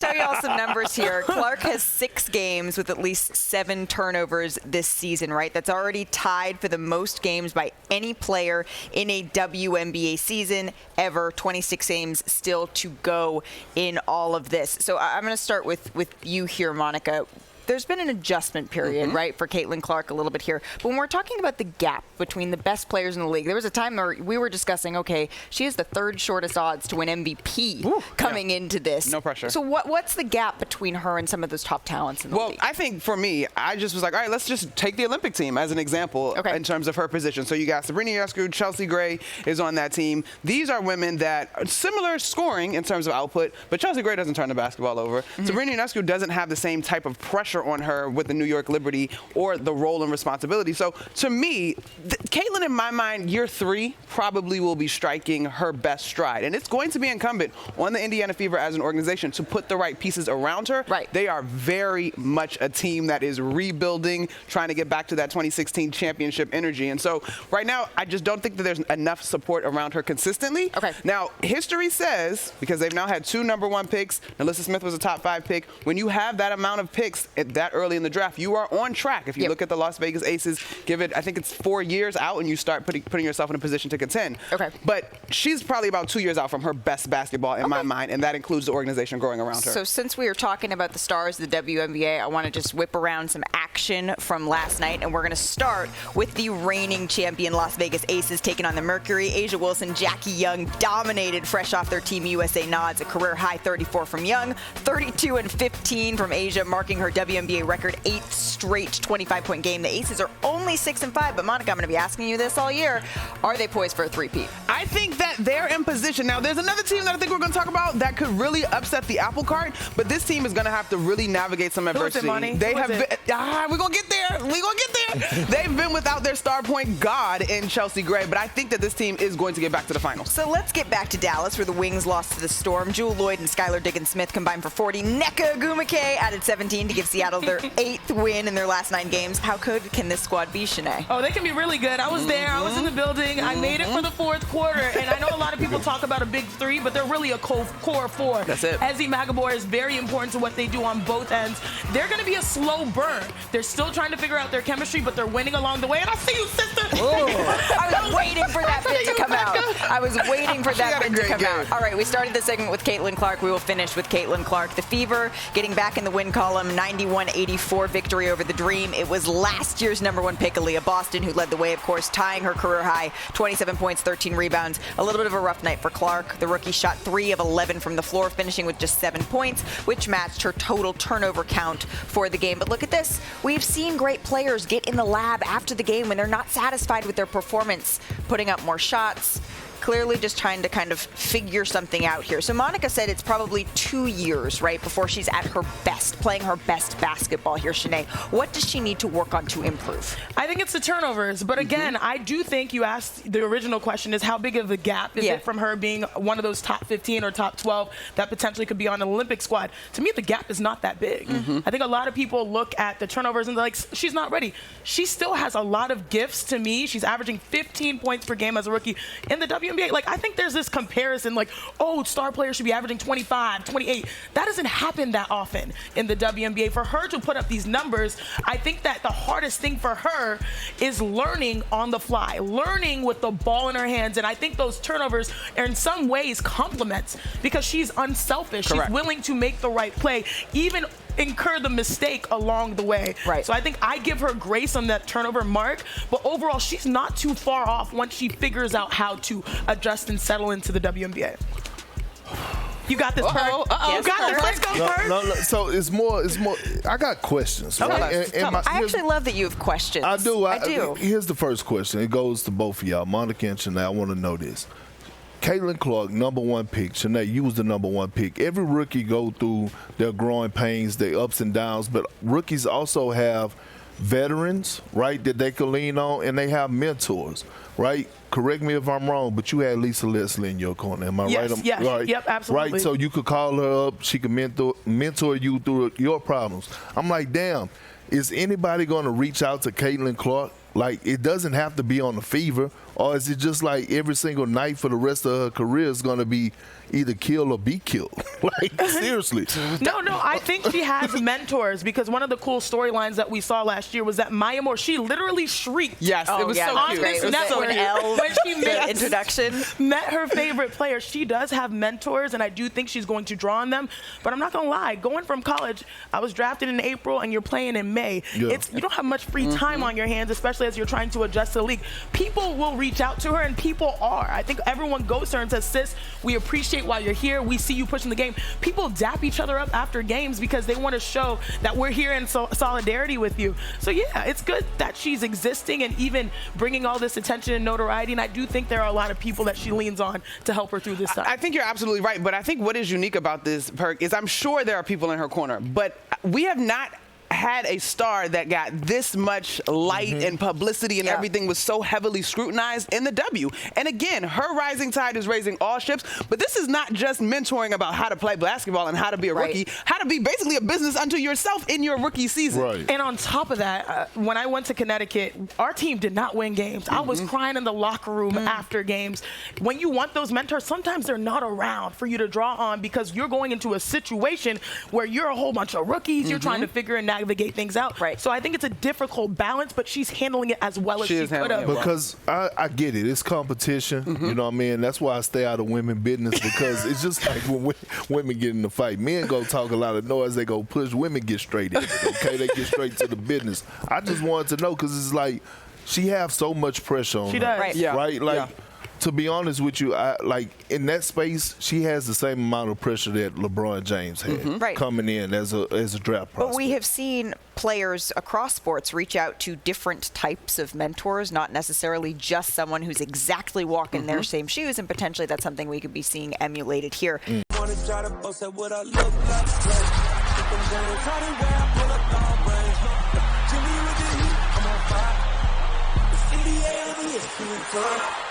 Tell y'all some numbers here. Clark has 6 games with at least 7 turnovers this season, right? That's already tied for the most games by any player in a WNBA season ever. 26 games still to go in all of this. So I'm going to start with you here, Monica. There's been an adjustment period, right, for Caitlin Clark a little bit here. But when we're talking about the gap between the best players in the league, there was a time where we were discussing, okay, she has the 3rd shortest odds to win MVP coming into this. No pressure. So what's the gap between her and some of those top talents in the league? Well, I think for me, I just was like, all right, let's just take the Olympic team as an example in terms of her position. So you got Sabrina Ionescu, Chelsea Gray is on that team. These are women that are similar scoring in terms of output, but Chelsea Gray doesn't turn the basketball over. Sabrina Ionescu doesn't have the same type of pressure on her with the New York Liberty or the role and responsibility. So to me, Caitlin, in my mind, year 3 probably will be striking her best stride. And it's going to be incumbent on the Indiana Fever as an organization to put the right pieces around her. Right. They are very much a team that is rebuilding, trying to get back to that 2016 championship energy. And so right now, I just don't think that there's enough support around her consistently. Okay. Now, history says, because they've now had 2 #1 picks, Alyssa Smith was a top 5 pick, when you have that amount of picks at that early in the draft, you are on track. If you look at the Las Vegas Aces, give it, I think it's 4 years out, and you start putting yourself in a position to contend. Okay. But she's probably about 2 years out from her best basketball in my mind, and that includes the organization growing around her. So since we were talking about the stars of the WNBA, I want to just whip around some action from last night, and we're going to start with the reigning champion Las Vegas Aces taking on the Mercury. Asia Wilson, Jackie Young dominated fresh off their Team USA nods, a career high 34 from Young, 32 and 15 from Asia, marking her WNBA record 8th straight 25-point game. The Aces are only 6-5, but Monica, I'm going to be asking you this all year. Are they poised for a three-peat? I think that they're in position. Now, there's another team that I think we're going to talk about that could really upset the apple cart, but this team is going to have to really navigate some adversity. Who is it, Monty? They Who have is it? we're going to get there. We're going to get there. They've been without their star point god in Chelsea Gray, but I think that this team is going to get back to the finals. So let's get back to Dallas, where the Wings lost to the Storm. Jewel Lloyd and Skylar Diggins-Smith combined for 40. Nneka Ogwumike added 17 to give Seattle their 8th win in their last 9 games. How good can this squad be, Shanae? Oh, they can be really good. I was there. I was in the building. I made it for the 4th quarter. And I know a lot of people talk about a big 3, but they're really a core 4. That's it. Ezzy Magabor is very important to what they do on both ends. They're going to be a slow burn. They're still trying to figure out their chemistry, but they're winning along the way. And I see you, sister. I was waiting for that bit to come out. I was waiting for that bit to come out. All right, we started the segment with Caitlin Clark. We will finish with Caitlin Clark. The Fever getting back in the win column, 91-84 victory over the Dream. It was last year's #1 pick, Aaliyah Boston, who led the way, of course, tying her career high, 27 points, 13 rebounds. A little bit of a rough night for Clark. The rookie shot 3 of 11 from the floor, finishing with just 7 points, which matched her total turnover count for the game. But look at this. We've seen great players get in the lab after the game when they're not satisfied with their performance, putting up more shots, clearly just trying to kind of figure something out here. So Monica said it's probably 2 years, right, before she's at her best, playing her best basketball here. Shanae, what does she need to work on to improve? I think it's the turnovers. But again, I do think you asked, the original question is how big of a gap is it from her being one of those top 15 or top 12 that potentially could be on an Olympic squad? To me, the gap is not that big. I think a lot of people look at the turnovers and they're like, she's not ready. She still has a lot of gifts to me. She's averaging 15 points per game as a rookie in the WNBA. Like, I think there's this comparison like, oh, star players should be averaging 25, 28. That doesn't happen that often in the WNBA. For her to put up these numbers, I think that the hardest thing for her is learning on the fly, learning with the ball in her hands. And I think those turnovers are in some ways compliments because she's unselfish. Correct. She's willing to make the right play, even incur the mistake along the way. Right. So I think I give her grace on that turnover mark, but overall she's not too far off once she figures out how to adjust and settle into the WNBA. You got this, Perk. Yes, You got this. Let's go, Perk. No. So it's more. I got questions. Right? I actually love that you have questions. I do. I do. Here's the first question. It goes to both of y'all, Monica and Shanae. I want to know this. Caitlin Clark, #1 pick. Shanae, you was the #1 pick. Every rookie go through their growing pains, their ups and downs, but rookies also have veterans, right, that they can lean on, and they have mentors, right? Correct me if I'm wrong, but you had Lisa Leslie in your corner. Am I right? Yes. Right? Yep, absolutely. Right, so you could call her up. She could mentor you through your problems. I'm like, damn, is anybody going to reach out to Caitlin Clark? Like, it doesn't have to be on the Fever Or is it just like every single night for the rest of her career is going to be either kill or be killed? Like, seriously. No, I think she has mentors, because one of the cool storylines that we saw last year was that Maya Moore, she literally shrieked. Yes, it was so on cute. this network when she met her favorite player. She does have mentors, and I do think she's going to draw on them. But I'm not going to lie, going from college, I was drafted in April and you're playing in May. You don't have much free time on your hands, especially as you're trying to adjust to the league. People will reach out to her, and people are. I think everyone goes to her and says, sis, we appreciate while you're here. We see you pushing the game. People dap each other up after games because they want to show that we're here in solidarity with you. So yeah, it's good that she's existing and even bringing all this attention and notoriety. And I do think there are a lot of people that she leans on to help her through this time. I think you're absolutely right. But I think what is unique about this, Perk, is I'm sure there are people in her corner, but we have not had a star that got this much light and publicity and everything was so heavily scrutinized in the W. And again, her rising tide is raising all ships, but this is not just mentoring about how to play basketball and how to be a rookie, how to be basically a business unto yourself in your rookie season. Right. And on top of that, when I went to Connecticut, our team did not win games. I was crying in the locker room after games. When you want those mentors, sometimes they're not around for you to draw on, because you're going into a situation where you're a whole bunch of rookies, you're trying to figure and navigate things out. Right. So I think it's a difficult balance, but she's handling it as well as she could have. Because I get it. It's competition. You know what I mean? That's why I stay out of women business, because it's just like when women get in the fight. Men go talk a lot of noise. They go push. Women get straight in. Okay? They get straight to the business. I just wanted to know, because it's like she has so much pressure on her. She does. Right. Yeah. Right? Like, to be honest with you, like in that space, she has the same amount of pressure that LeBron James had coming in as a draft prospect. But we have seen players across sports reach out to different types of mentors, not necessarily just someone who's exactly walking their same shoes, and potentially that's something we could be seeing emulated here. NBA